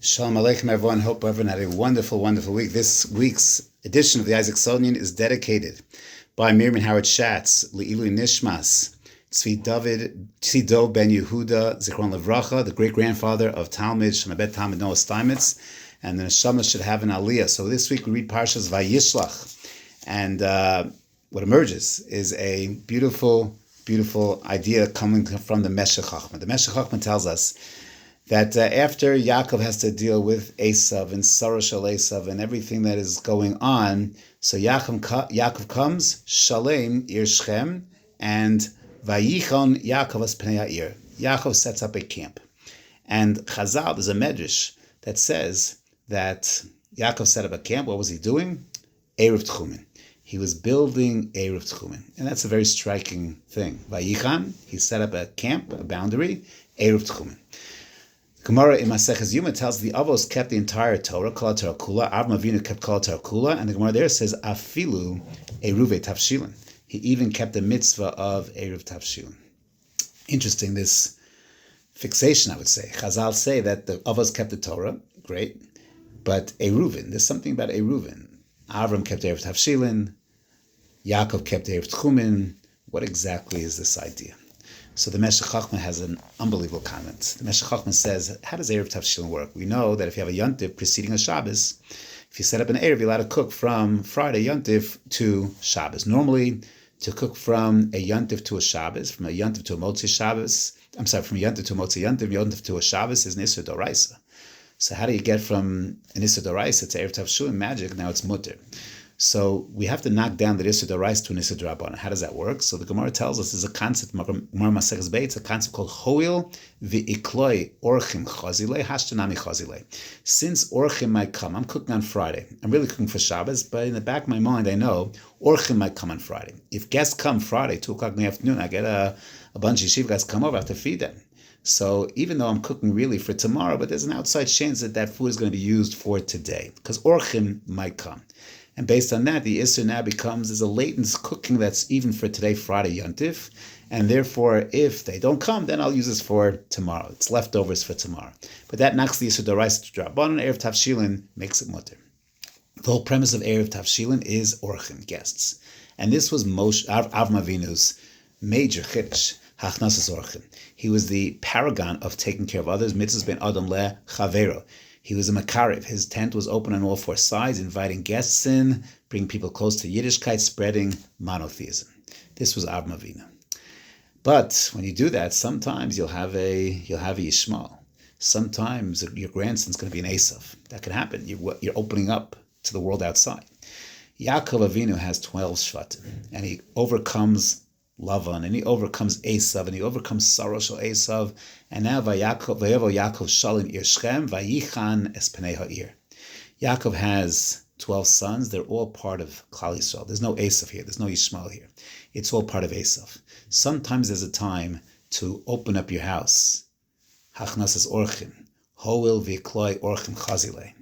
Shalom Aleichem, everyone. Hope everyone had a wonderful, wonderful week. This week's edition of the Isaac Solnian is dedicated by Miriam and Howard Schatz, Le'ilu Nishmas, Tzvi Dov Ben Yehuda, Zichron Levracha, the great-grandfather of Talmud, Shemabet Talmud Noah Steinmetz, and the Neshama should have an Aliyah. So this week we read Parshas Vayishlach, and what emerges is a beautiful, beautiful idea coming from the Meshech Chochmah. The Meshech Chochmah tells us that after Yaakov has to deal with Esav and Sarah Shal Esav and everything that is going on, so Yaakov comes, Shalem Ir Shechem, and Vayichon Yaakov as Pnei Ha'ir. Yaakov sets up a camp. And Chazal, there's a medrash that says that Yaakov set up a camp. What was he doing? Erev Tchumen. He was building Erev Tchumen. And that's a very striking thing. Vayichan, he set up a camp, a boundary, Erev Tchumen. Gemara in Maseches Yuma tells the Avos kept the entire Torah, Kol Torah Kula. Avraham Avinu kept Kol Torah Kula, and the Gemara there says Afilu Eruve Tavshilin. He even kept the mitzvah of Eruv Tavshilin. Interesting, this fixation, I would say. Chazal say that the Avos kept the Torah, great, but Eruvin, there's something about Eruvin. Avram kept Eruv Tavshilin, Yaakov kept Eruv Tchumen. What exactly is this idea? So the Meshech Chochmah has an unbelievable comment. The Meshech Chochmah says, how does Erev Tavshilin work? We know that if you have a Yontif preceding a Shabbos, if you set up an Erev, you're allowed to cook from Friday Yontif to Shabbos. Normally, to cook from a Yontif to a Shabbos, from a Yontif to a Motzi Shabbos, from a Yontif to a Motzi Yontif to a Shabbos is an Isser Doraisa. So how do you get from an Isser Doraisa to Erev Tavshilin? Magic, now it's Mutter. So we have to knock down the Isser Doraisa to an Isser D'Rabbanan. How does that work? So the Gemara tells us there's a concept, Gemara Maseches Beis, a concept called Hoil v'ikloi orchim chazile hashtanami chazile. Since orchim might come, I'm cooking on Friday. I'm really cooking for Shabbos, but in the back of my mind, I know orchim might come on Friday. If guests come Friday, 2 o'clock in the afternoon, I get a bunch of yeshiva guys come over, I have to feed them. So even though I'm cooking really for tomorrow, but there's an outside chance that that food is going to be used for today, because orchim might come. And based on that, the Isser now becomes, there's a latent cooking that's even for today, Friday Yontif. And therefore, if they don't come, then I'll use this for tomorrow. It's leftovers for tomorrow. But that knocks the Isser D'Oraisa to D'Rabbanan. Erev Tavshilin makes it mutter. The whole premise of Erev Tavshilin is orchim, guests. And this was Avraham Avinu's major chiddush, Hachnasas orchim. He was the paragon of taking care of others, mitzvahs ben adam le chavero. He was a makarev. His tent was open on all 4 sides, inviting guests in, bringing people close to Yiddishkeit, spreading monotheism. This was Avraham Avinu. But when you do that, sometimes you'll have a Yishmael. Sometimes your grandson's going to be an Esav. That can happen. You're opening up to the world outside. Yaakov Avinu has 12 Shvatim, and he overcomes Lavan, and he overcomes Esav, and he overcomes Sarah Shal Esav, and now Yaakov Shalim Ir Shechem, Vayichan es Pnei Ha'ir. Yaakov has 12 sons. They're all part of Klal Yisrael. There's no Esav here. There's no Yishmael here. It's all part of Esav. Sometimes there's a time to open up your house. Hachnasas orchim, hoil v'kloi orchim chazile.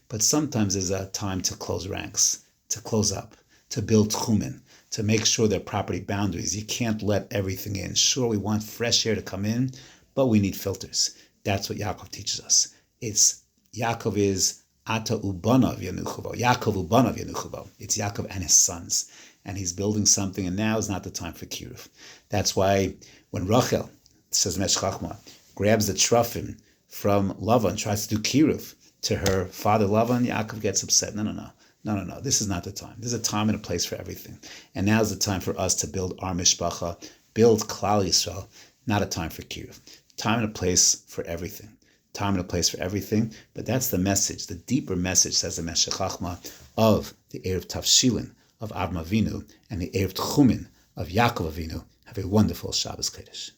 But sometimes there's a time to close ranks, to close up, to build tchumen, to make sure there are property boundaries. You can't let everything in. Sure, we want fresh air to come in, but we need filters. That's what Yaakov teaches us. Yaakov is Ata Ubanav Yanuchuvo. Yaakov Ubanav Yanuchuvo. It's Yaakov and his sons. And he's building something, and now is not the time for kiruv. That's why when Rachel, says Meshech Chochmah, grabs the trufim from Lavan, tries to do kiruv to her father Lavan, Yaakov gets upset. No. This is not the time. There's a time and a place for everything. And now is the time for us to build our mishpacha, build Klal Yisrael, not a time for kiruv. Time and a place for everything. Time and a place for everything. But that's the message, the deeper message, says the Meshech Chochmah, of the Erev Tavshilin of Avraham Avinu and the Erev Tchumen of Yaakov Avinu. Have a wonderful Shabbos Kodesh.